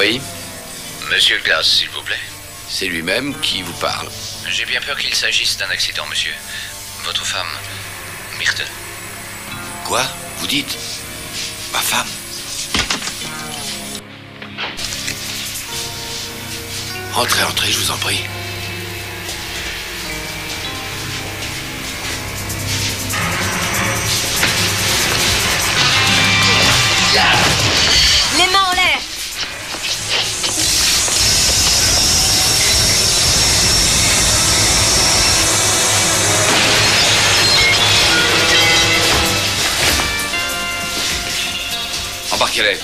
Oui. Monsieur Glass, s'il vous plaît. C'est lui-même qui vous parle. J'ai bien peur qu'il s'agisse d'un accident, monsieur. Votre femme, Myrtle. Quoi? Vous dites? Ma femme? Entrez, entrez, je vous en prie. Les mains en l'air! Embarquez-les.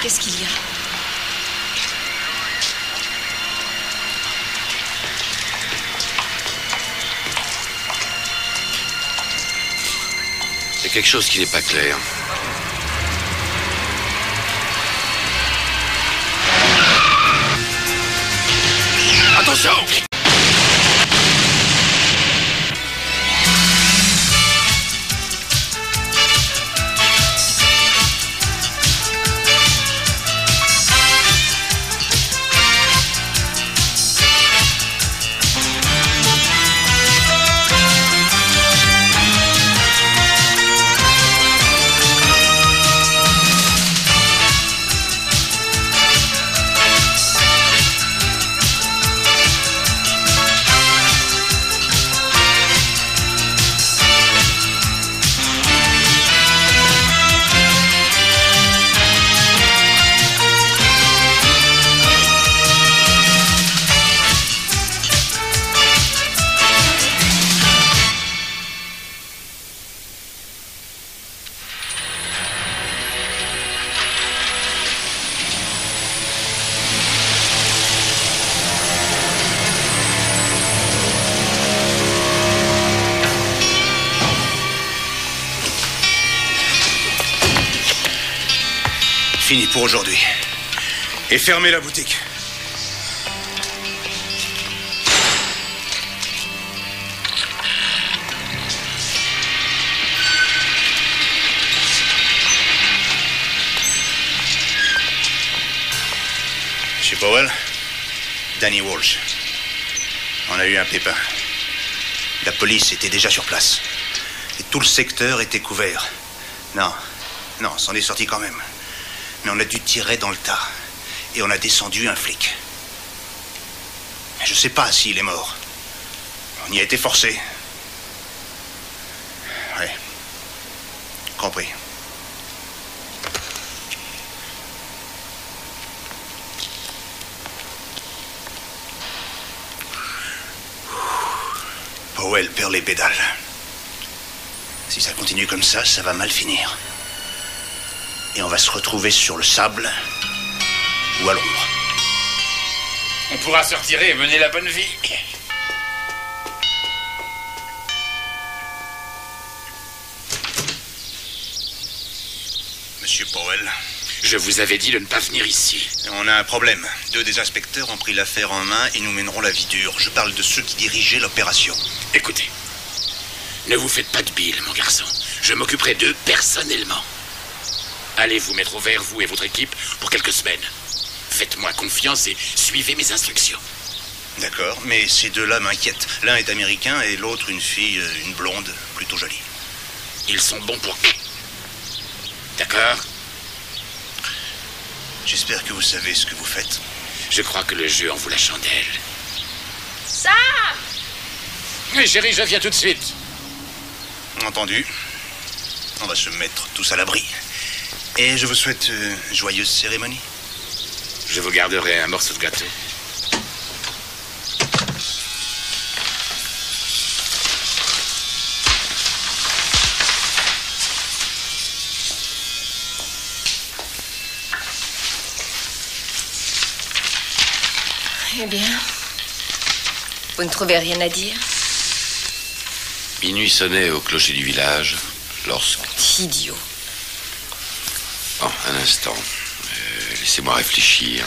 Qu'est-ce qu'il y a? Il y a quelque chose qui n'est pas clair. Attention! Fini pour aujourd'hui. Et fermez la boutique. Monsieur Powell, Danny Walsh. On a eu un pépin. La police était déjà sur place. Et tout le secteur était couvert. Non, c'en est sorti quand même. Mais on a dû tirer dans le tas. Et on a descendu un flic. Mais je sais pas s'il est mort. On y a été forcé. Ouais. Compris. Powell perd les pédales. Si ça continue comme ça va mal finir. Et on va se retrouver sur le sable ou à l'ombre. On pourra se retirer et mener la bonne vie. Monsieur Powell. Je vous avais dit de ne pas venir ici. On a un problème. 2 des inspecteurs ont pris l'affaire en main et nous mènerons la vie dure. Je parle de ceux qui dirigeaient l'opération. Écoutez, ne vous faites pas de bile, mon garçon. Je m'occuperai d'eux personnellement. Allez vous mettre au vert, vous et votre équipe, pour quelques semaines. Faites-moi confiance et suivez mes instructions. D'accord, mais ces 2-là m'inquiètent. L'un est américain et l'autre une fille, une blonde, plutôt jolie. Ils sont bons pour... D'accord? J'espère que vous savez ce que vous faites. Je crois que le jeu en vaut la chandelle. Sam! Mais chérie, je viens tout de suite. Entendu. On va se mettre tous à l'abri. Et je vous souhaite joyeuse cérémonie. Je vous garderai un morceau de gâteau. Eh bien, vous ne trouvez rien à dire? Minuit sonnait au clocher du village lorsque... Idiot. Un instant. Laissez-moi réfléchir.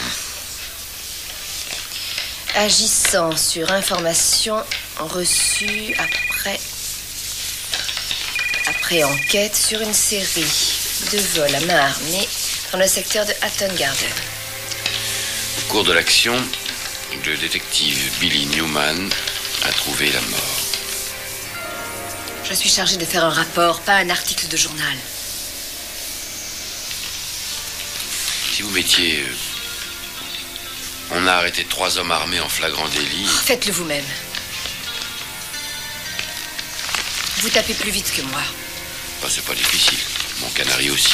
Agissant sur information reçue après enquête sur une série de vols à main armée dans le secteur de Hatton Garden. Au cours de l'action, le détective Billy Newman a trouvé la mort. Je suis chargée de faire un rapport, pas un article de journal. Si vous mettiez... on a arrêté 3 hommes armés en flagrant délit. Faites-le vous-même. Vous tapez plus vite que moi. Bah, c'est pas difficile. Mon canari aussi.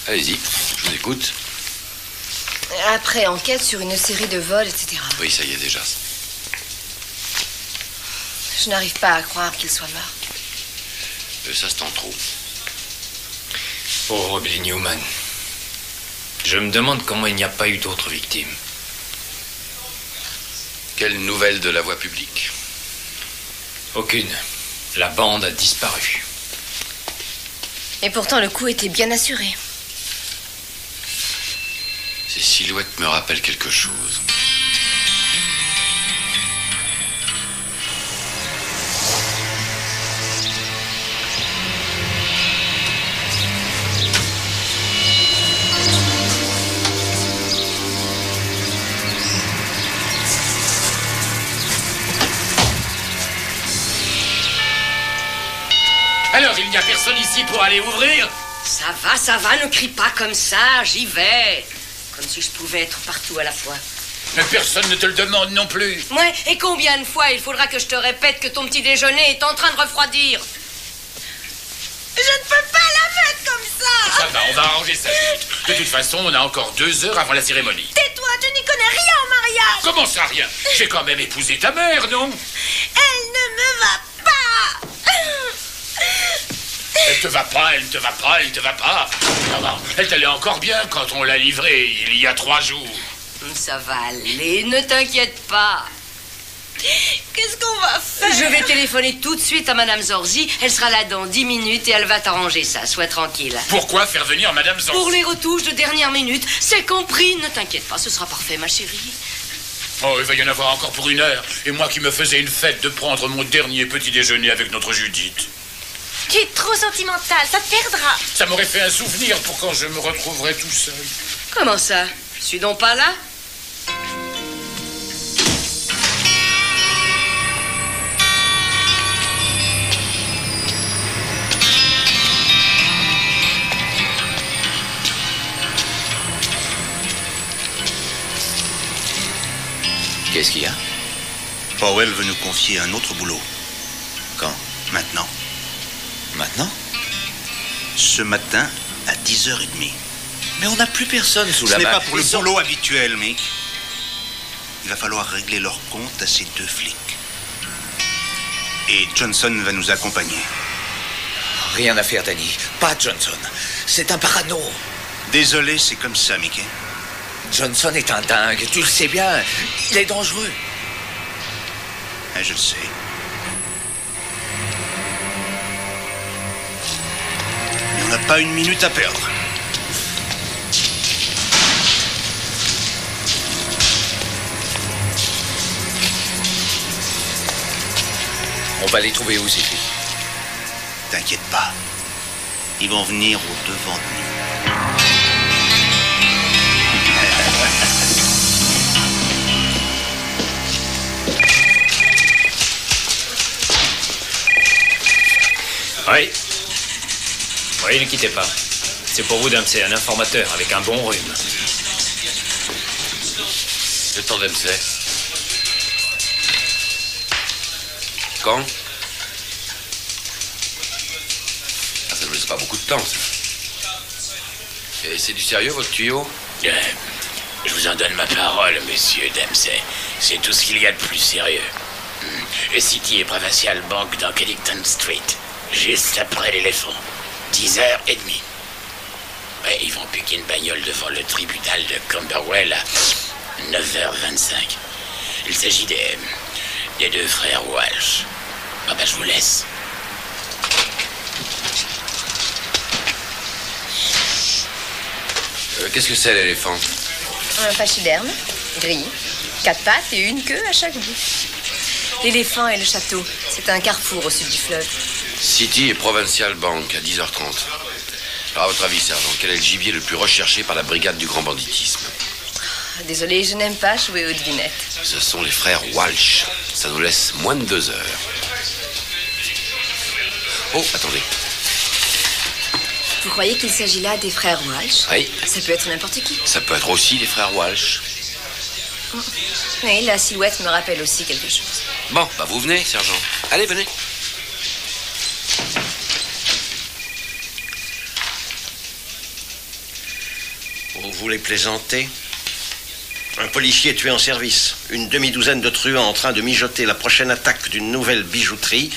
Allez-y, je vous écoute. Après enquête sur une série de vols, etc. Oui, ça y est déjà. Je n'arrive pas à croire qu'il soit mort. Ça se tend trop. Pauvre Billy Newman. Je me demande comment il n'y a pas eu d'autres victimes. Quelle nouvelle de la voie publique? Aucune. La bande a disparu. Et pourtant, le coup était bien assuré. Ces silhouettes me rappellent quelque chose. Alors, il n'y a personne ici pour aller ouvrir? Ça va, ne crie pas comme ça, j'y vais. Comme si je pouvais être partout à la fois. Mais personne ne te le demande non plus. Ouais, et combien de fois il faudra que je te répète que ton petit déjeuner est en train de refroidir? Je ne peux pas la mettre comme ça. Ça va, on va arranger ça vite. De toute façon, on a encore 2 heures avant la cérémonie. Tais-toi, tu n'y connais rien en mariage. Comment ça, rien? J'ai quand même épousé ta mère, non? Elle ne me va pas. Elle te va pas, elle te va pas, elle te va pas. Ah bah, elle t'allait encore bien quand on l'a livrée il y a 3 jours. Ça va aller, ne t'inquiète pas. Qu'est-ce qu'on va faire? Je vais téléphoner tout de suite à Madame Zorzi. Elle sera là dans 10 minutes et elle va t'arranger ça. Sois tranquille. Pourquoi faire venir Madame Zorzi? Pour les retouches de dernière minute. C'est compris, ne t'inquiète pas, ce sera parfait, ma chérie. Oh, il va y en avoir encore pour 1 heure. Et moi qui me faisais une fête de prendre mon dernier petit déjeuner avec notre Judith. Tu es trop sentimental, ça te perdra. Ça m'aurait fait un souvenir pour quand je me retrouverai tout seul. Comment ça? Je suis donc pas là? Qu'est-ce qu'il y a? Powell veut nous confier un autre boulot. Quand? Maintenant. Maintenant? Ce matin, à 10h30. Mais on n'a plus personne sous Ce la n'est main. pas pour le boulot habituel, Mick. Il va falloir régler leur compte à ces 2 flics. Et Johnson va nous accompagner. Rien à faire, Danny. Pas Johnson. C'est un parano. Désolé, c'est comme ça, Mickey. Johnson est un dingue, tu le sais bien. Il est dangereux. Ah, je le sais. Mais on n'a pas 1 minute à perdre. On va les trouver où, ces filles? T'inquiète pas. Ils vont venir au-devant de nous. Oui. Oui, ne quittez pas. C'est pour vous, Dempsey, un informateur avec un bon rhume. Le temps Dempsey. Quand? Ah, ça ne laisse pas beaucoup de temps, ça. Et c'est du sérieux, votre tuyau? Je vous en donne ma parole, monsieur Dempsey. C'est tout ce qu'il y a de plus sérieux. Le City et Provincial Bank dans Kennington Street. Juste après l'éléphant. 10h30. Ouais, ils vont piquer une bagnole devant le tribunal de Camberwell à 9h25. Il s'agit Les deux frères Walsh. Ah ben, je vous laisse. Qu'est-ce que c'est, l'éléphant? Un pachyderme, gris, 4 pattes et une queue à chaque bout. L'éléphant et le château, c'est un carrefour au sud du fleuve. City et Provincial Bank à 10h30. Alors, à votre avis, sergent, quel est le gibier le plus recherché par la brigade du grand banditisme? Désolé, je n'aime pas jouer aux devinettes. Ce sont les frères Walsh. Ça nous laisse moins de 2 heures. Oh, attendez. Vous croyez qu'il s'agit là des frères Walsh? Oui. Ça peut être n'importe qui. Ça peut être aussi les frères Walsh. Oui, la silhouette me rappelle aussi quelque chose. Bon, bah vous venez, sergent. Allez, venez. Vous voulez plaisanter? Un policier tué en service, une demi-douzaine de truands en train de mijoter la prochaine attaque d'une nouvelle bijouterie,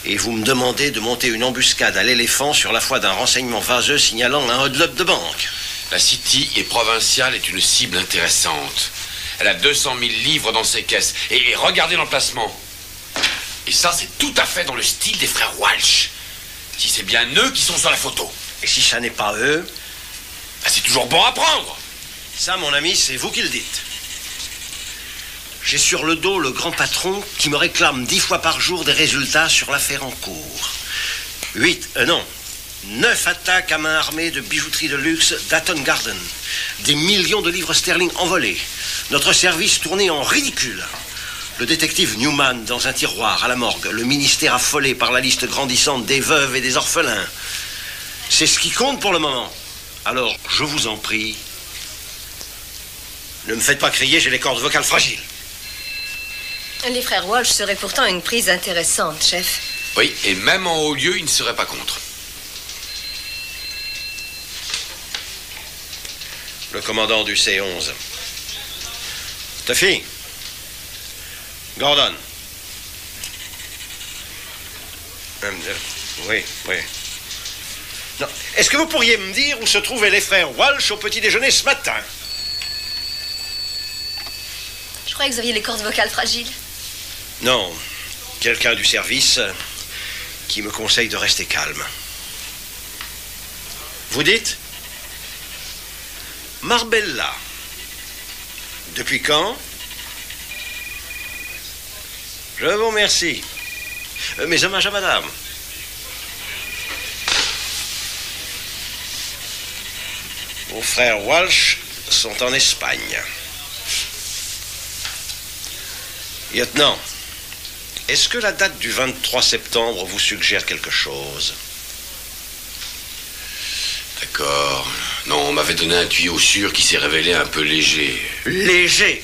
et vous me demandez de monter une embuscade à l'éléphant sur la foi d'un renseignement vaseux signalant un hold-up de banque. La City et Provincial est une cible intéressante. Elle a 200 000 livres dans ses caisses. Et regardez l'emplacement. Et ça, c'est tout à fait dans le style des frères Walsh. Si c'est bien eux qui sont sur la photo. Et si ça n'est pas eux? Bah, c'est toujours bon à prendre. Ça, mon ami, c'est vous qui le dites. J'ai sur le dos le grand patron qui me réclame 10 fois par jour des résultats sur l'affaire en cours. 9 attaques à main armée de bijouterie de luxe d'Hatton Garden. Des millions de livres sterling envolés. Notre service tourné en ridicule. Le détective Newman dans un tiroir à la morgue. Le ministère affolé par la liste grandissante des veuves et des orphelins. C'est ce qui compte pour le moment. Alors, je vous en prie, ne me faites pas crier, j'ai les cordes vocales fragiles. Les frères Walsh seraient pourtant une prise intéressante, chef. Oui, et même en haut lieu, ils ne seraient pas contre. Le commandant du C11. Tuffy. Gordon. Oui. Non. Est-ce que vous pourriez me dire où se trouvaient les frères Walsh au petit déjeuner ce matin? Je croyais que vous aviez les cordes vocales fragiles. Non. Quelqu'un du service qui me conseille de rester calme. Vous dites? Marbella. Depuis quand? Je vous remercie. Mes hommages à madame. Vos frères Walsh sont en Espagne. Lieutenant, est-ce que la date du 23 septembre vous suggère quelque chose? D'accord. Non, on m'avait donné un tuyau sûr qui s'est révélé un peu léger. Léger?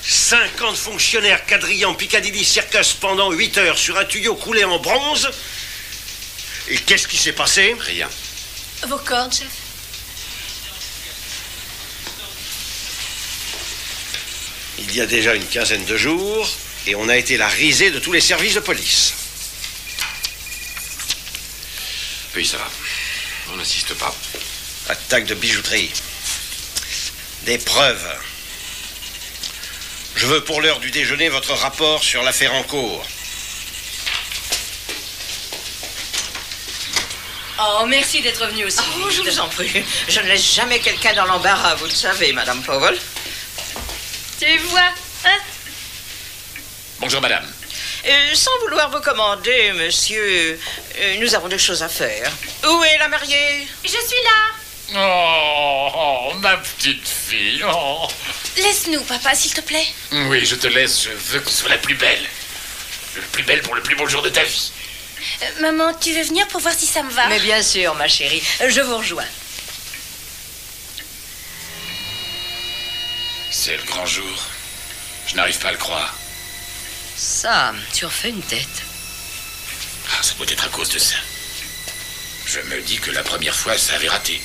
50 fonctionnaires quadrillant Piccadilly Circus pendant 8 heures sur un tuyau coulé en bronze? Et qu'est-ce qui s'est passé? Rien. Vos cordes, chef? Il y a déjà une quinzaine de jours, et on a été la risée de tous les services de police. Oui, ça va. On n'insiste pas. Attaque de bijouterie. Des preuves. Je veux pour l'heure du déjeuner votre rapport sur l'affaire en cours. Oh, merci d'être venu aussi. Oh, je vous en prie. Je ne laisse jamais quelqu'un dans l'embarras, vous le savez, Madame Powell. Tu vois, hein? Bonjour, madame. Sans vouloir vous commander, monsieur, nous avons des choses à faire. Où est la mariée? Je suis là. Oh, ma petite fille. Oh. Laisse-nous, papa, s'il te plaît. Oui, je te laisse. Je veux que tu sois la plus belle. La plus belle pour le plus beau jour de ta vie. Maman, tu veux venir pour voir si ça me va? Mais bien sûr, ma chérie. Je vous rejoins. C'est le grand jour. Je n'arrive pas à le croire. Ça, tu en fais une tête. Ah, ça doit être à cause de ça. Je me dis que la première fois, ça avait raté.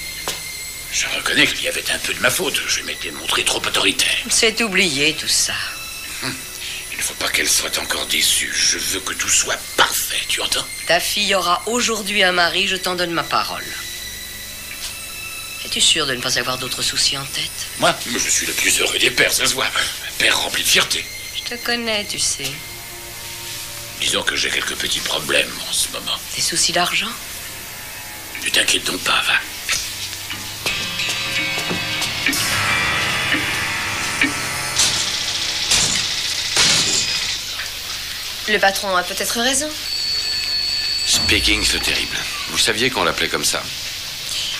Je reconnais qu'il y avait un peu de ma faute. Je m'étais montré trop autoritaire. C'est oublié, tout ça. Il ne faut pas qu'elle soit encore déçue. Je veux que tout soit parfait, tu entends? Ta fille aura aujourd'hui un mari, je t'en donne ma parole. Es-tu sûr de ne pas avoir d'autres soucis en tête? Moi, je suis le plus heureux des pères, ça se voit. Un père rempli de fierté. Je te connais, tu sais. Disons que j'ai quelques petits problèmes en ce moment. Des soucis d'argent? Ne t'inquiète donc pas, va. Le patron a peut-être raison. Speaking, c'est terrible. Vous saviez qu'on l'appelait comme ça?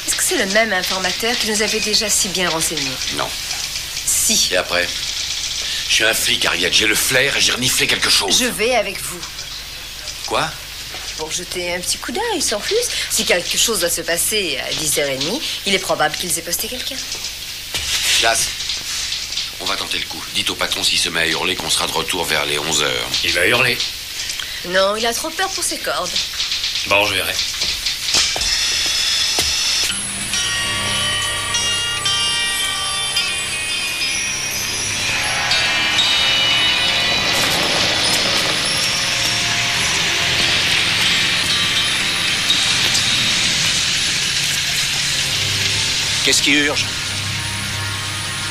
Est-ce que c'est le même informateur qui nous avait déjà si bien renseignés? Non. Si. Et après? Je suis un flic, Harriet. J'ai le flair et j'ai reniflé quelque chose. Je vais avec vous. Quoi? Pour jeter un petit coup d'œil, sans plus. Si quelque chose doit se passer à 10h30, il est probable qu'ils aient posté quelqu'un. Glace, on va tenter le coup. Dites au patron s'il se met à hurler qu'on sera de retour vers les 11h. Il va hurler. Non, il a trop peur pour ses cordes. Bon, je verrai. Qu'est-ce qui urge?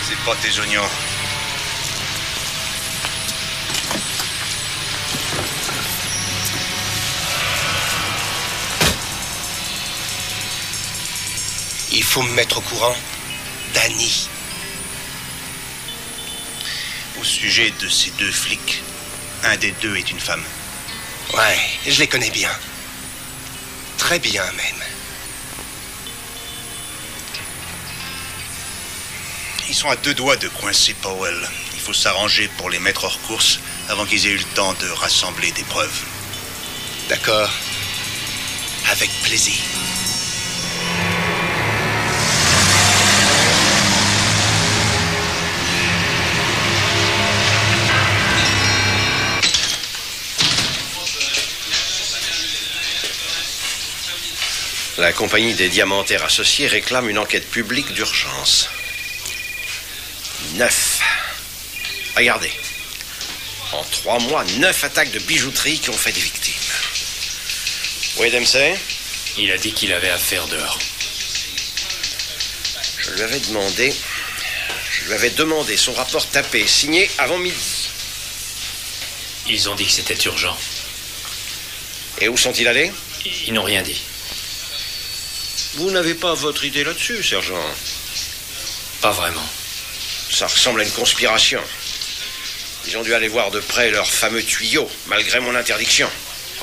C'est pas tes oignons. Il faut me mettre au courant. Danny. Au sujet de ces deux flics, un des deux est une femme. Ouais, je les connais bien. Très bien, même. Ils sont à deux doigts de coincer Powell. Il faut s'arranger pour les mettre hors course avant qu'ils aient eu le temps de rassembler des preuves. D'accord. Avec plaisir. La compagnie des diamantaires associés réclame une enquête publique d'urgence. 9. Regardez. En 3 mois, 9 attaques de bijouterie qui ont fait des victimes. Oui, Dempsey? Il a dit qu'il avait affaire dehors. Je lui avais demandé son rapport tapé et signé avant midi. Ils ont dit que c'était urgent. Et où sont-ils allés? Ils n'ont rien dit. Vous n'avez pas votre idée là-dessus, sergent? Pas vraiment. Ça ressemble à une conspiration. Ils ont dû aller voir de près leur fameux tuyau, malgré mon interdiction.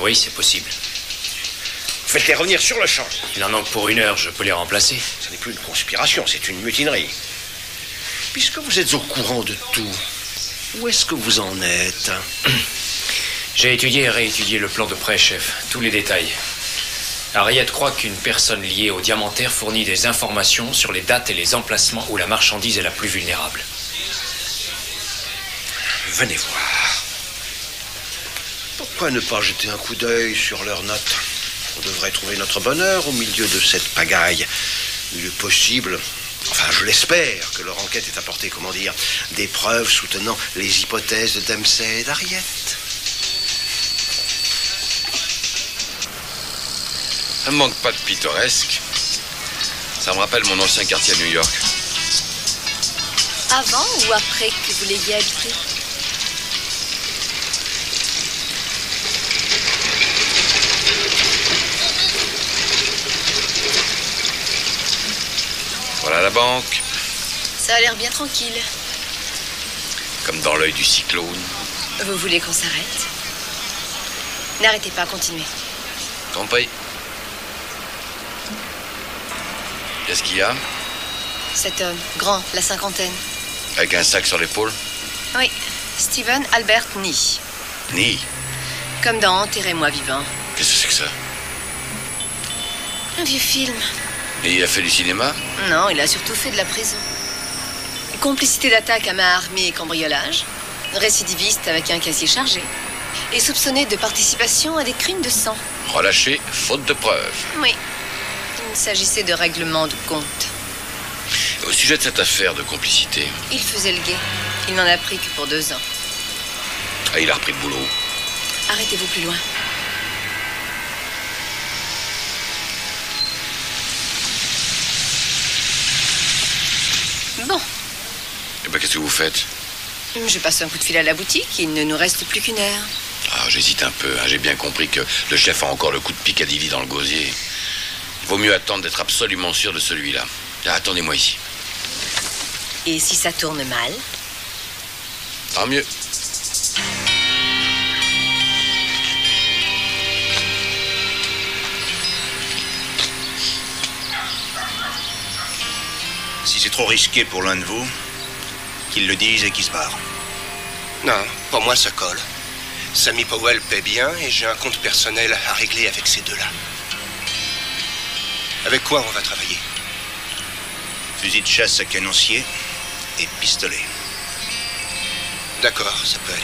Oui, c'est possible. Faites-les revenir sur le champ. Il en manque pour 1 heure, je peux les remplacer. Ce n'est plus une conspiration, c'est une mutinerie. Puisque vous êtes au courant de tout, où est-ce que vous en êtes? J'ai étudié et réétudié le plan de prêt, chef. Tous les détails. Harriet croit qu'une personne liée au diamantaire fournit des informations sur les dates et les emplacements où la marchandise est la plus vulnérable. Venez voir. Pourquoi ne pas jeter un coup d'œil sur leurs notes? On devrait trouver notre bonheur au milieu de cette pagaille. Il est possible, enfin je l'espère, que leur enquête ait apporté, comment dire, des preuves soutenant les hypothèses de Dempsey et d'Harriet. Ça ne manque pas de pittoresque. Ça me rappelle mon ancien quartier à New York. Avant ou après que vous l'ayez habité? Voilà la banque. Ça a l'air bien tranquille. Comme dans l'œil du cyclone. Vous voulez qu'on s'arrête? N'arrêtez pas, continuez. Compris. Qu'est-ce qu'il y a? Cet homme, grand, la cinquantaine. Avec un sac sur l'épaule? Oui, Stephen Albert Nee. Nee? Comme dans Enterrez-moi vivant. Qu'est-ce que c'est que ça? Un vieux film. Et il a fait du cinéma? Non, il a surtout fait de la prison. Complicité d'attaque à main armée et cambriolage. Récidiviste avec un casier chargé. Et soupçonné de participation à des crimes de sang. Relâché, faute de preuves. Oui. Il s'agissait de règlement de compte. Au sujet de cette affaire de complicité... Il faisait le guet. Il n'en a pris que pour 2 ans. Ah, il a repris le boulot. Arrêtez-vous plus loin. Bon. Eh ben, qu'est-ce que vous faites? Je passe un coup de fil à la boutique. Il ne nous reste plus qu'une heure. Ah, j'hésite un peu. J'ai bien compris que le chef a encore le coup de Piccadilly dans le gosier. Il vaut mieux attendre d'être absolument sûr de celui-là. Attendez-moi ici. Et si ça tourne mal? Tant mieux. Si c'est trop risqué pour l'un de vous, qu'il le dise et qu'il se barre. Non, pour moi, ça colle. Sammy Powell paie bien et j'ai un compte personnel à régler avec ces deux-là. Avec quoi on va travailler? Fusil de chasse à canoncier et pistolet. D'accord, ça peut aller.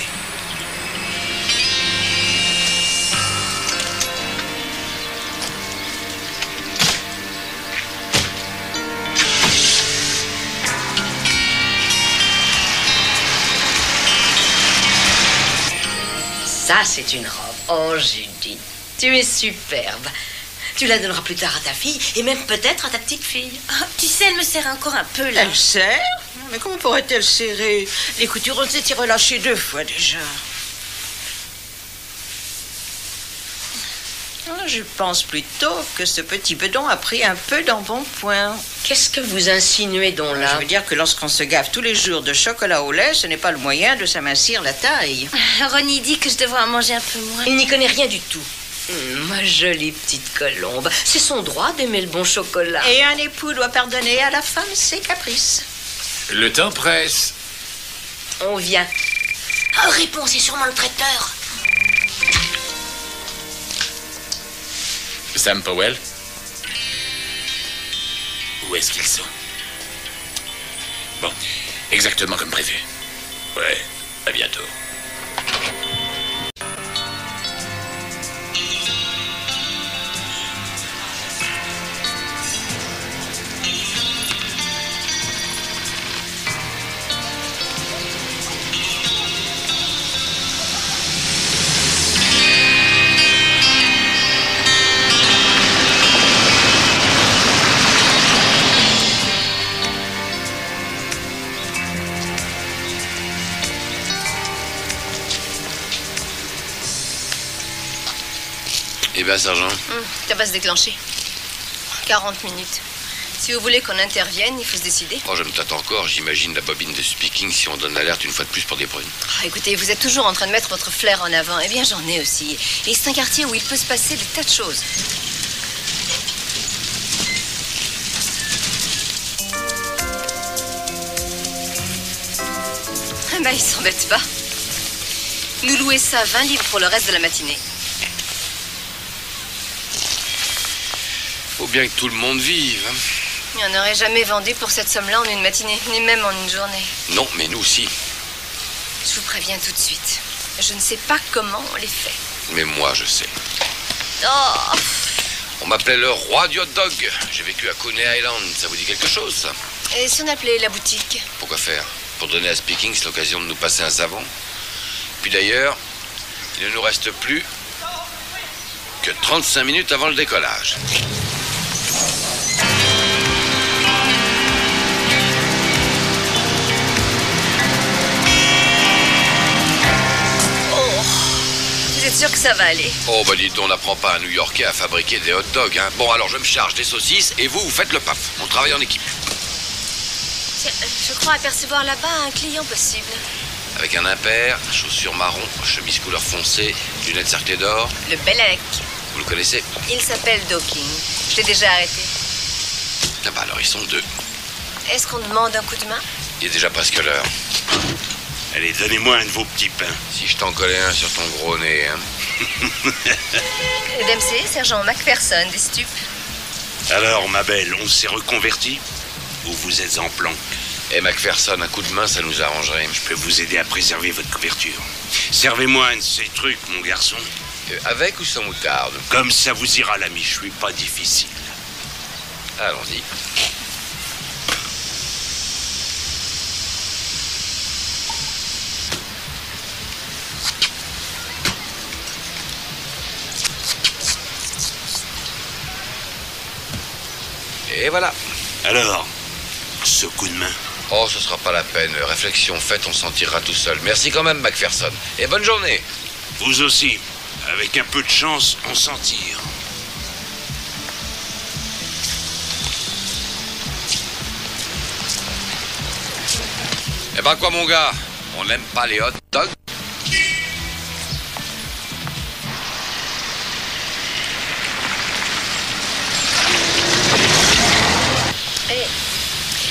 Ça, c'est une robe. Oh, Judith, tu es superbe. Tu la donneras plus tard à ta fille et même peut-être à ta petite fille. Oh, tu sais, elle me serre encore un peu, là. Elle serre? Mais comment pourrait-elle serrer? Les coutures ont été relâchées 2 fois déjà. Je pense plutôt que ce petit bedon a pris un peu d'embonpoint. Qu'est-ce que vous insinuez donc là? Je veux dire que lorsqu'on se gave tous les jours de chocolat au lait, ce n'est pas le moyen de s'amincir la taille. Ronnie dit que je devrais en manger un peu moins. Il n'y connaît rien du tout. Ma jolie petite colombe. C'est son droit d'aimer le bon chocolat. Et un époux doit pardonner à la femme ses caprices. Le temps presse. On vient. Oh, réponds, c'est sûrement le traiteur. Sam Powell? Où est-ce qu'ils sont? Bon, exactement comme prévu. Ouais, à bientôt. Eh bien, sergent. Ça va se déclencher. 40 minutes. Si vous voulez qu'on intervienne, il faut se décider. Oh, je me tâte encore. J'imagine la bobine de speaking si on donne l'alerte une fois de plus pour des prunes. Ah, écoutez, vous êtes toujours en train de mettre votre flair en avant. Eh bien, j'en ai aussi. Et c'est un quartier où il peut se passer des tas de choses. Ah ben, ils s'embêtent pas. Nous louer ça 20 livres pour le reste de la matinée. Faut bien que tout le monde vive. Hein. Il n'y en aurait jamais vendu pour cette somme-là en une matinée, ni même en une journée. Non, mais nous aussi. Je vous préviens tout de suite. Je ne sais pas comment on les fait. Mais moi, je sais. Oh! On m'appelait le roi du hot dog. J'ai vécu à Coney Island. Ça vous dit quelque chose, ça? Et si on appelait la boutique? Pourquoi faire? Pour donner à Speaking l'occasion de nous passer un savon. Puis d'ailleurs, il ne nous reste plus que 35 minutes avant le décollage. Vous êtes sûr que ça va aller? Oh, bah dites donc, on n'apprend pas à un New-Yorkais à fabriquer des hot dogs, hein. Bon, alors je me charge des saucisses et vous faites le paf. On travaille en équipe. Tiens, je crois apercevoir là-bas un client possible. Avec un impair, chaussures marron, chemise couleur foncée, lunettes cerclées d'or. Le Bellec. Vous le connaissez? Il s'appelle Dawkins. Je l'ai déjà arrêté. Ah bah alors ils sont deux. Est-ce qu'on demande un coup de main? Il est déjà presque l'heure. Allez, donnez-moi un de vos petits pains. Si je t'en collais un sur ton gros nez, hein. Dempsey, sergent Macpherson, des stupes. Alors, ma belle, on s'est reconverti? Ou vous êtes en planque? Et Macpherson, un coup de main, ça nous arrangerait. Je peux vous aider à préserver votre couverture. Servez-moi un de ces trucs, mon garçon. Avec ou sans moutarde? Comme ça vous ira, l'ami, je suis pas difficile. Allons-y. Et voilà. Alors, ce coup de main, Oh, ce sera pas la peine. Réflexion faite, on s'en tirera tout seul. Merci quand même, Macpherson. Et bonne journée. Vous aussi. Avec un peu de chance, on s'en tire. Eh ben quoi, mon gars? On n'aime pas les hot dogs?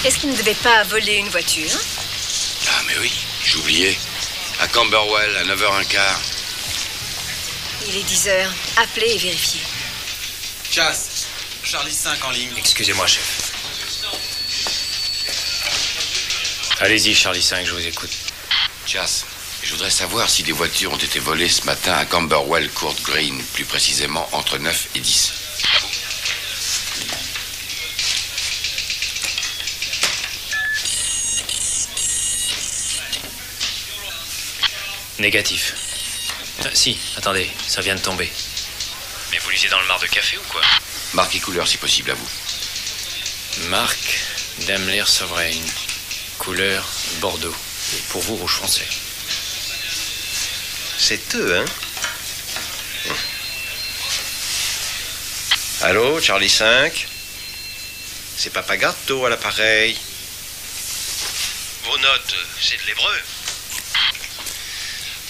Est-ce qu'il ne devait pas voler une voiture? Ah, mais oui, j'oubliais. À Camberwell, à 9h15. Il est 10h. Appelez et vérifiez. Chas, Charlie 5 en ligne. Excusez-moi, chef. Allez-y, Charlie 5, je vous écoute. Chas, je voudrais savoir si des voitures ont été volées ce matin à Camberwell Court Green, plus précisément entre 9 et 10. À vous. Négatif. Si, attendez, ça vient de tomber. Mais vous lisez dans le marc de café ou quoi? Marque et couleur, si possible, à vous. Marque Daimler Sovereign. Couleur bordeaux. Et pour vous, rouge foncé. C'est eux, hein? Allô, Charlie 5? C'est Papa Gâteau à l'appareil. Vos notes, c'est de l'hébreu.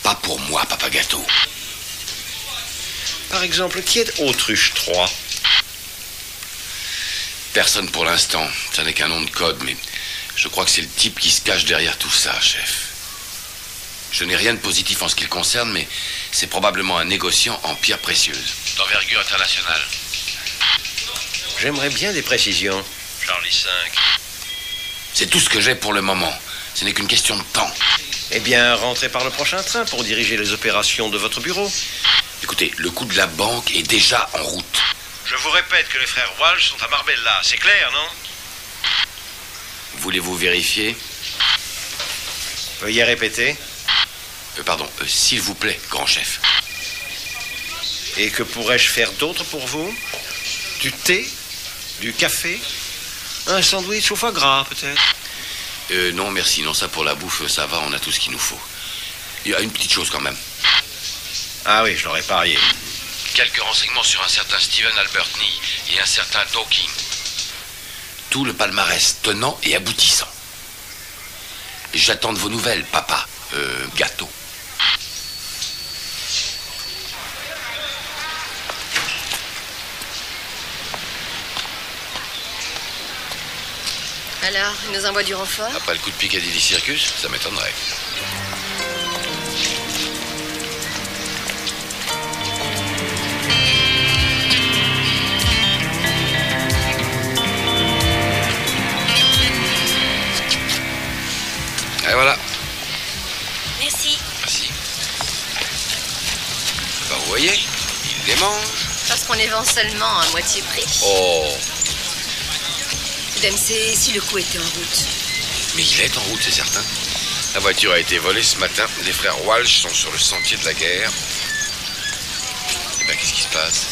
Pas pour moi, Papa Gâteau. Par exemple, qui est Autruche 3? Personne pour l'instant. Ça n'est qu'un nom de code, mais je crois que c'est le type qui se cache derrière tout ça, chef. Je n'ai rien de positif en ce qui le concerne, mais c'est probablement un négociant en pierres précieuses. D'envergure internationale. J'aimerais bien des précisions. Charlie 5. C'est tout ce que j'ai pour le moment. Ce n'est qu'une question de temps. Eh bien, rentrez par le prochain train pour diriger les opérations de votre bureau. Écoutez, le coup de la banque est déjà en route. Je vous répète que les frères Walsh sont à Marbella. C'est clair, non? Voulez-vous vérifier? Veuillez répéter. Pardon, s'il vous plaît, grand chef. Et que pourrais-je faire d'autre pour vous? Du thé? Du café? Un sandwich au foie gras, peut-être? Non, merci. Non, ça pour la bouffe, ça va, on a tout ce qu'il nous faut. Il y a une petite chose quand même. Ah oui, je l'aurais parié. Quelques renseignements sur un certain Stephen Albertney et un certain Dawkins. Tout le palmarès tenant et aboutissant. J'attends de vos nouvelles, papa. Gâteau. Alors, il nous envoie du renfort? Après le coup de Piccadilly Circus, ça m'étonnerait. Et voilà. Merci. Merci. Ben, vous voyez, il les mange. Parce qu'on les vend seulement à moitié prix. Oh. Dempsey, si le coup était en route. Mais il est en route, c'est certain. La voiture a été volée ce matin. Les frères Walsh sont sur le sentier de la guerre. Eh ben, qu'est-ce qui se passe?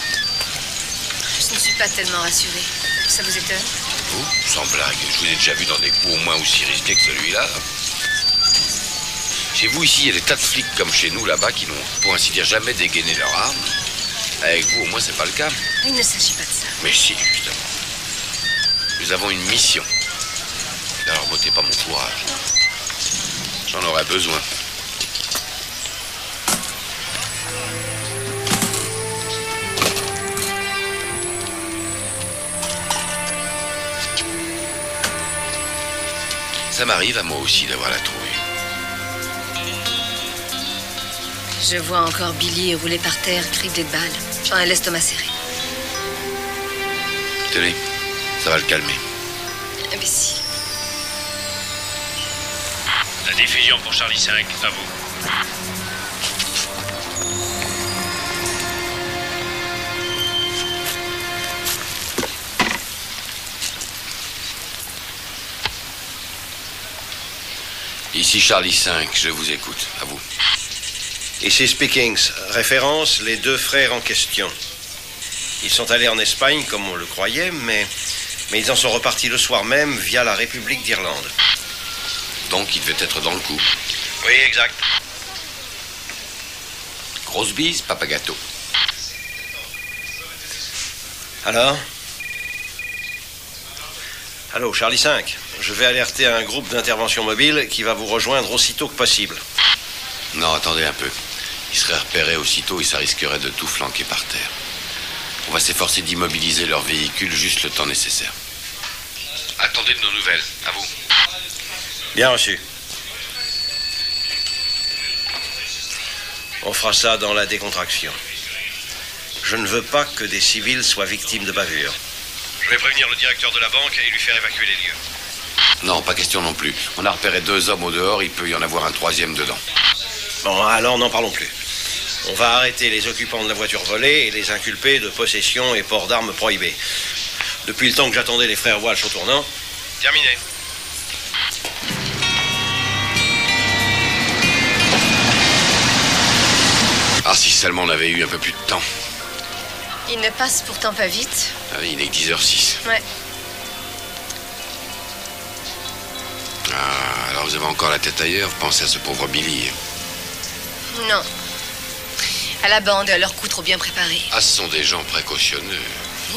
Je ne suis pas tellement rassurée. Ça vous étonne? Vous? Sans blague. Je vous ai déjà vu dans des coups au moins aussi risqués que celui-là. Chez vous, ici, il y a des tas de flics comme chez nous, là-bas, qui n'ont, pour ainsi dire, jamais dégainé leurs armes. Avec vous, au moins, c'est pas le cas. Il ne s'agit pas de ça. Mais si, justement. Nous avons une mission. Alors, m'ôtez pas mon courage. J'en aurais besoin. Ça m'arrive à moi aussi d'avoir la trouille. Je vois encore Billy rouler par terre, criblé de balles. J'en ai l'estomac serré. Tenez, ça va le calmer. Imbécile. La diffusion pour Charlie 5, à vous. Ici Charlie 5, je vous écoute. À vous. Ici Speakings. Référence, les deux frères en question. Ils sont allés en Espagne, comme on le croyait, mais ils en sont repartis le soir même via la République d'Irlande. Donc il devait être dans le coup. Oui, exact. Grosse bise, papa gâteau. Alors? Allô, Charlie 5. Je vais alerter un groupe d'intervention mobile qui va vous rejoindre aussitôt que possible. Non, attendez un peu. Ils seraient repérés aussitôt et ça risquerait de tout flanquer par terre. On va s'efforcer d'immobiliser leur véhicule juste le temps nécessaire. Attendez de nos nouvelles. À vous. Bien reçu. On fera ça dans la décontraction. Je ne veux pas que des civils soient victimes de bavures. Je vais prévenir le directeur de la banque et lui faire évacuer les lieux. Non, pas question non plus. On a repéré 2 hommes au dehors, il peut y en avoir un 3e dedans. Bon, alors n'en parlons plus. On va arrêter les occupants de la voiture volée et les inculper de possession et port d'armes prohibées. Depuis le temps que j'attendais les frères Walsh au tournant... Terminé. Ah, si seulement on avait eu un peu plus de temps. Il ne passe pourtant pas vite. Ah oui, il n'est que 10h06. Ouais. Ah, alors vous avez encore la tête ailleurs, pensez à ce pauvre Billy. Non. À la bande, à leur coup trop bien préparé. Ah, ce sont des gens précautionneux.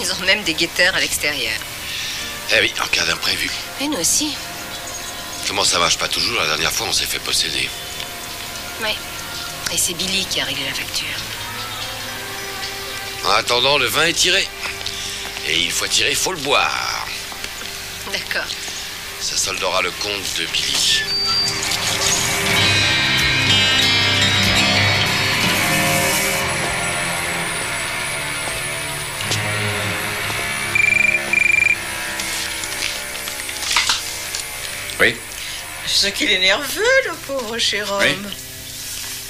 Ils ont même des guetteurs à l'extérieur. Eh oui, en cas d'imprévu. Et nous aussi. Comment ça marche pas toujours? La dernière fois, on s'est fait posséder. Oui. Et c'est Billy qui a réglé la facture. En attendant, le vin est tiré. Et une fois tiré, il faut le boire. D'accord. Ça soldera le compte de Billy. Oui. Ce qu'il est nerveux, le pauvre cher homme. Oui.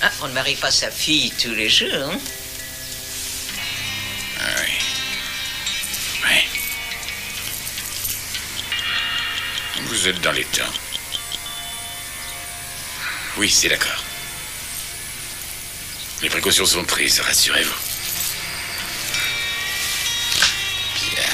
Ah, on ne marie pas sa fille tous les jours, hein? Ah oui. Oui. Vous êtes dans les temps. Oui, c'est d'accord. Les précautions sont prises, rassurez-vous. Bien.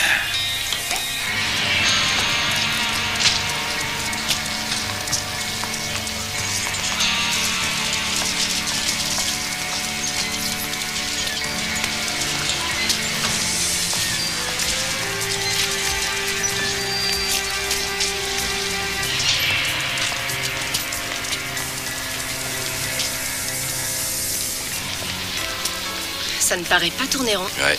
Ça ne paraît pas tourner rond. Ouais.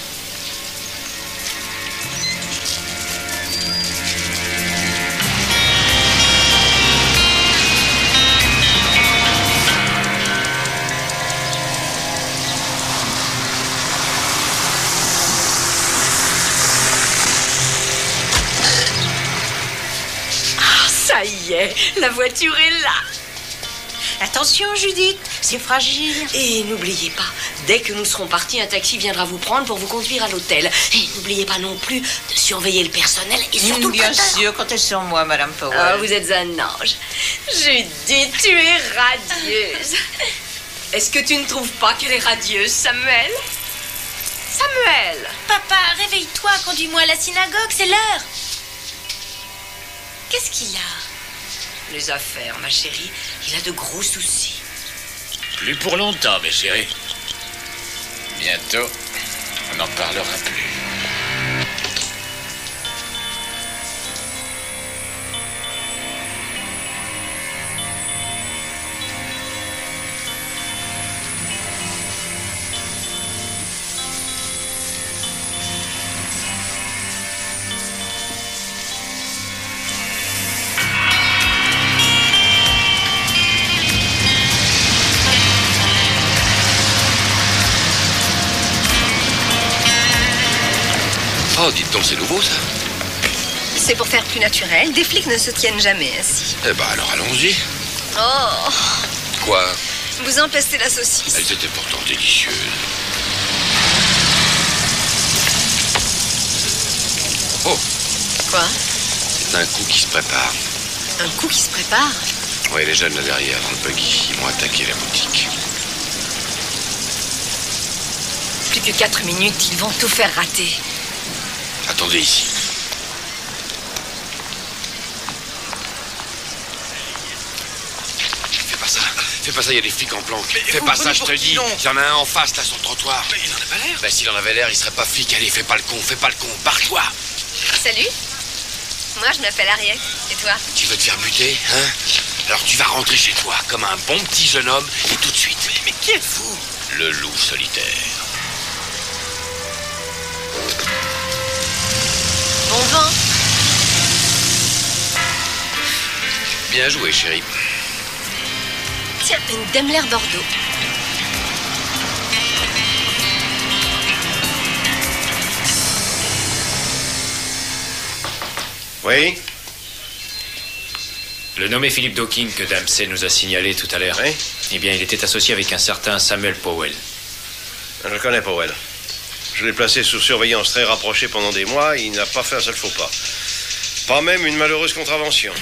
Ah, ça y est, la voiture est là. Attention, Judith, c'est fragile. Et n'oubliez pas, dès que nous serons partis, un taxi viendra vous prendre pour vous conduire à l'hôtel. Et n'oubliez pas non plus de surveiller le personnel et surtout bien le traiteur. sûr, comptez sur moi, Madame Powell. Ah, vous êtes un ange. Judith, tu es radieuse. Est-ce que tu ne trouves pas qu'elle est radieuse, Samuel? Samuel! Papa, réveille-toi, conduis-moi à la synagogue, c'est l'heure. Qu'est-ce qu'il a? Les affaires, ma chérie, il a de gros soucis. Plus pour longtemps, mes chéris. Bientôt, on n'en parlera plus. Oh, dites donc, c'est nouveau, ça. C'est pour faire plus naturel. Des flics ne se tiennent jamais ainsi. Eh ben, alors allons-y. Oh, Quoi? vous empestez la saucisse. Elles étaient pourtant délicieuses. Oh, Quoi? c'est un coup qui se prépare. Un coup qui se prépare? Oui, les jeunes là derrière, dans le buggy, ils vont attaquer la boutique. Plus que 4 minutes, ils vont tout faire rater. Attendez ici. Fais pas ça, il y a des flics en planque. Mais fais vous pas me ça, prenez je te pour qui, dis. donc? Il y en a un en face, là, sur le trottoir. Mais il en a pas l'air. Bah, s'il en avait l'air, il serait pas flic. Allez, fais pas le con, barre-toi. Salut. Moi, je m'appelle Harriet. Et toi? Tu veux te faire buter, hein? Alors tu vas rentrer chez toi, comme un bon petit jeune homme, et tout de suite. Mais qui êtes-vous? Le loup solitaire. Bon vent. Bien joué, chérie. Tiens, une Daimler Bordeaux. Oui? Le nommé Philippe Dawkins que Dempsey nous a signalé tout à l'heure. Oui? Eh bien, il était associé avec un certain Samuel Powell. Je connais Powell. Je l'ai placé sous surveillance très rapprochée pendant des mois. Il n'a pas fait un seul faux pas. Pas même une malheureuse contravention.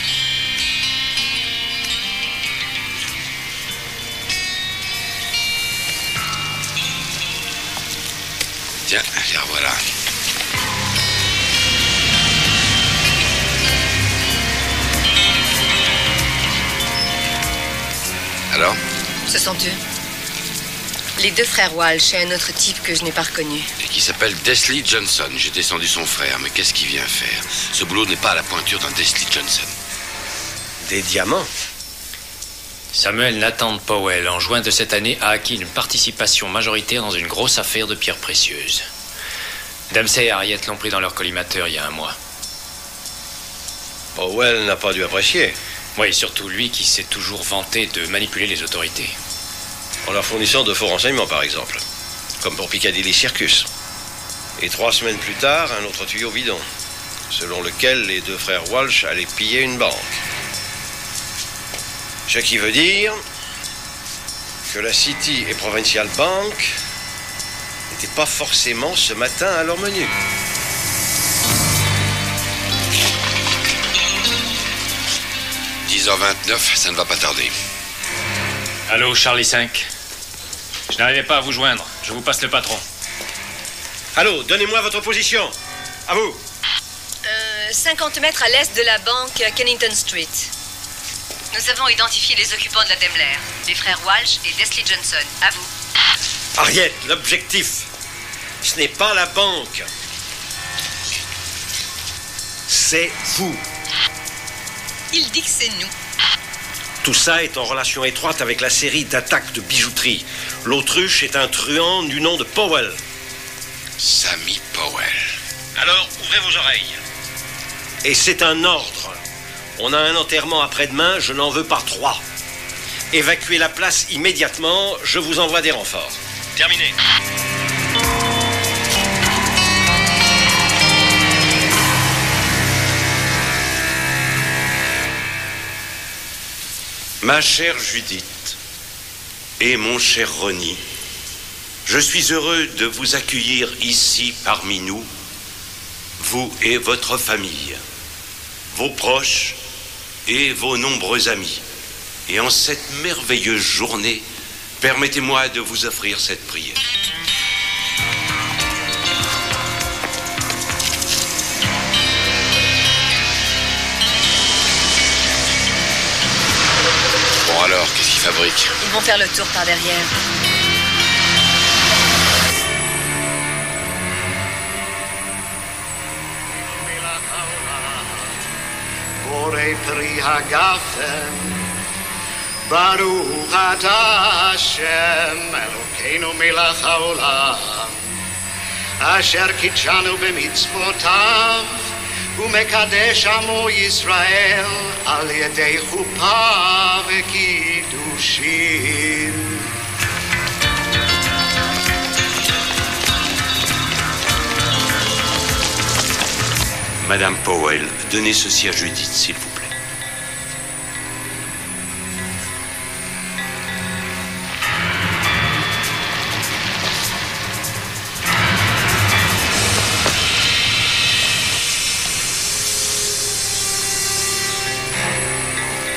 Tiens, les revoilà. Alors? Ce sont eux. Les deux frères Walsh et un autre type que je n'ai pas reconnu. Et qui s'appelle Desley Johnson. J'ai descendu son frère, mais qu'est-ce qu'il vient faire? Ce boulot n'est pas à la pointure d'un Desley Johnson. Des diamants? Samuel Nathan Powell, en juin de cette année, a acquis une participation majoritaire dans une grosse affaire de pierres précieuses. Dempsey et Harriet l'ont pris dans leur collimateur il y a un mois. Powell n'a pas dû apprécier. Oui, surtout lui qui s'est toujours vanté de manipuler les autorités. En leur fournissant de faux renseignements, par exemple. Comme pour Piccadilly Circus. Et 3 semaines plus tard, un autre tuyau bidon. Selon lequel les deux frères Walsh allaient piller une banque. Ce qui veut dire que la City et Provincial Bank n'étaient pas forcément ce matin à leur menu. « 10h29, ça ne va pas tarder. » Allô, Charlie 5. Je n'arrivais pas à vous joindre. Je vous passe le patron. Allô, donnez-moi votre position. À vous. 50 mètres à l'est de la banque à Kennington Street. Nous avons identifié les occupants de la Daimler, les frères Walsh et Desley Johnson. À vous. Harriet, l'objectif, ce n'est pas la banque. C'est vous. Il dit que c'est nous. Tout ça est en relation étroite avec la série d'attaques de bijouterie. L'autruche est un truand du nom de Powell. Sammy Powell. Alors, ouvrez vos oreilles. Et c'est un ordre. On a un enterrement après-demain, je n'en veux pas 3. Évacuez la place immédiatement, je vous envoie des renforts. Terminé. Ma chère Judith et mon cher Ronnie, je suis heureux de vous accueillir ici parmi nous, vous et votre famille, vos proches et vos nombreux amis. Et en cette merveilleuse journée, permettez-moi de vous offrir cette prière. Bon alors, qu'est-ce qu'ils fabriquent? Ils vont faire le tour par derrière. Borei pri hagafen, Baruch atah Hashem, Elokeinu melech haolam, Asher kitshanu b'mitzvotav, Umekadesh amo Yisrael, Al yedei chuppah v'kiddushin. Madame Powell, donnez ceci à Judith, s'il vous plaît.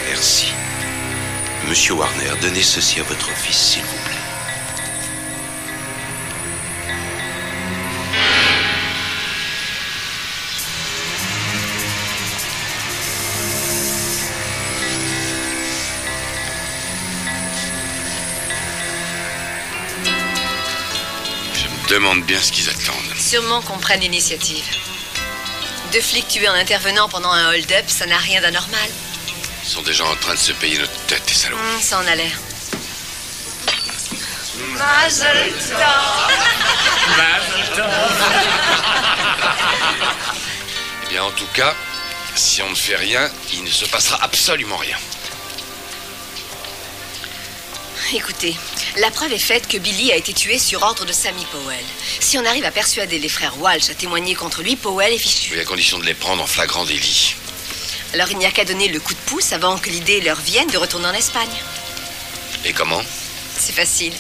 Merci. Monsieur Warner, donnez ceci à votre fils, s'il vous plaît. demande bien ce qu'ils attendent. Sûrement qu'on prenne l'initiative. 2 flics tués en intervenant pendant un hold-up, ça n'a rien d'anormal. Ils sont déjà en train de se payer notre tête, les salauds. Ça en a l'air. Mazel tov. Eh bien, en tout cas, si on ne fait rien, il ne se passera absolument rien. Écoutez, la preuve est faite que Billy a été tué sur ordre de Sammy Powell. Si on arrive à persuader les frères Walsh à témoigner contre lui, Powell est fichu. Oui, à condition de les prendre en flagrant délit. Alors il n'y a qu'à donner le coup de pouce avant que l'idée leur vienne de retourner en Espagne. Et comment? C'est facile.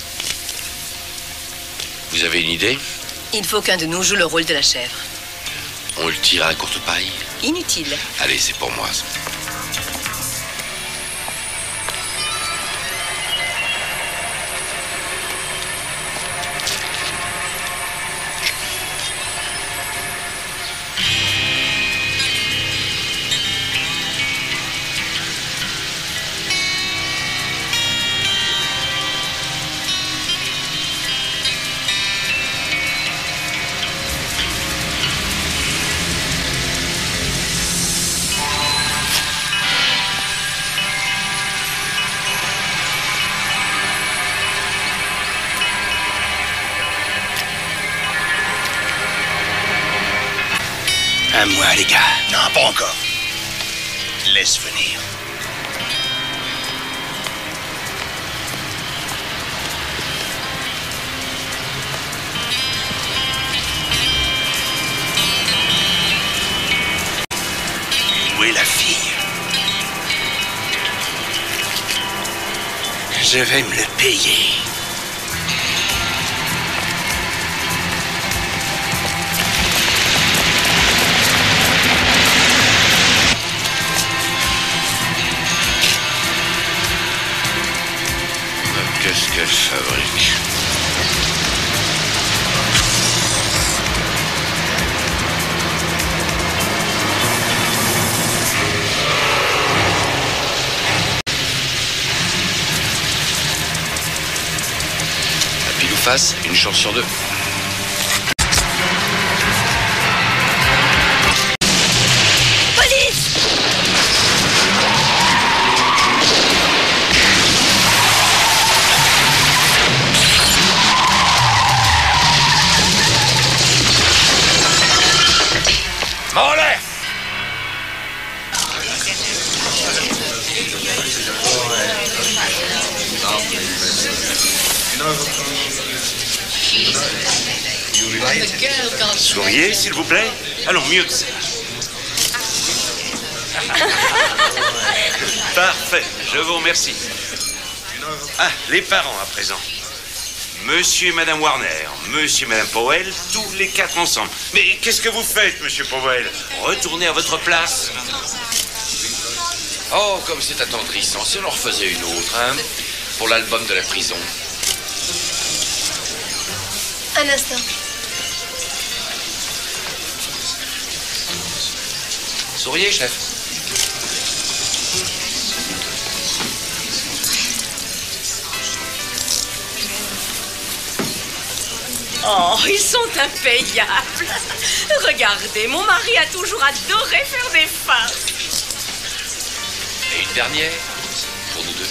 Vous avez une idée? Il faut qu'un de nous joue le rôle de la chèvre. On le tire à la courte paille? Inutile. Allez, c'est pour moi. À moi, les gars. Non, pas encore. Laisse venir. Où est la fille? Je vais me le payer. Qu'est-ce qu'elle fabrique? À pile ou face, une chance sur 2. Mollet! Souriez, s'il vous plaît. Allons, mieux que ça. Parfait, je vous remercie. Ah, les parents à présent. Monsieur et Madame Warner, Monsieur et Madame Powell, tous les 4 ensemble. Mais qu'est-ce que vous faites, Monsieur Powell? Retournez à votre place. Oh, comme c'est attendrissant. Si on en refaisait une autre, hein? Pour l'album de la prison. Un instant. Souriez, chef. Oh, ils sont impayables. Regardez, mon mari a toujours adoré faire des farces. Et une dernière, pour nous deux.